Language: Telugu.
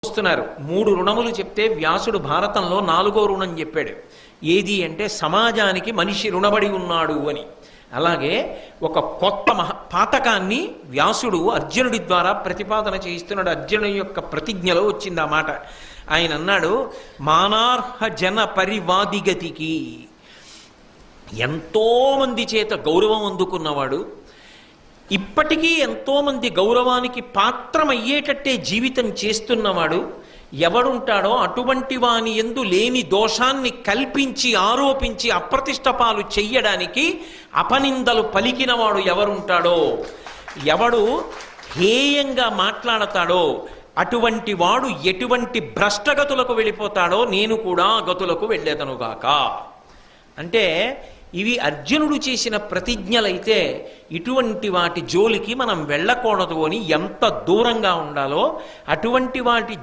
వస్తున్నారు. 3 రుణములు చెప్తే వ్యాసుడు భారతంలో 4వ రుణం చెప్పాడు. ఏది అంటే సమాజానికి మనిషి రుణబడి ఉన్నాడు అని. అలాగే ఒక కొత్త పాతకాన్ని వ్యాసుడు అర్జునుడి ద్వారా ప్రతిపాదన చేయిస్తున్నాడు. అర్జునుడి యొక్క ప్రతిజ్ఞలో వచ్చింది ఆ మాట. ఆయన అన్నాడు, మానార్హ జన పరివాదిగతికి, ఎంతోమంది చేత గౌరవం అందుకున్నవాడు, ఇప్పటికీ ఎంతోమంది గౌరవానికి పాత్రమయ్యేటట్టే జీవితం చేస్తున్నవాడు ఎవడుంటాడో అటువంటి వాని యందు లేని దోషాన్ని కల్పించి ఆరోపించి అప్రతిష్ట పాలు చెయ్యడానికి అపనిందలు పలికినవాడు ఎవరుంటాడో, ఎవడు హేయంగా మాట్లాడతాడో అటువంటి వాడు ఎటువంటి భ్రష్టగతులకు వెళ్ళిపోతాడో నేను కూడా గతులకు వెళ్ళేదనుగాక. అంటే ఇవి అర్జునుడు చేసిన ప్రతిజ్ఞలైతే ఇటువంటి వాటి జోలికి మనం వెళ్ళకూడదు అని ఎంత దూరంగా ఉండాలో అటువంటి వాటి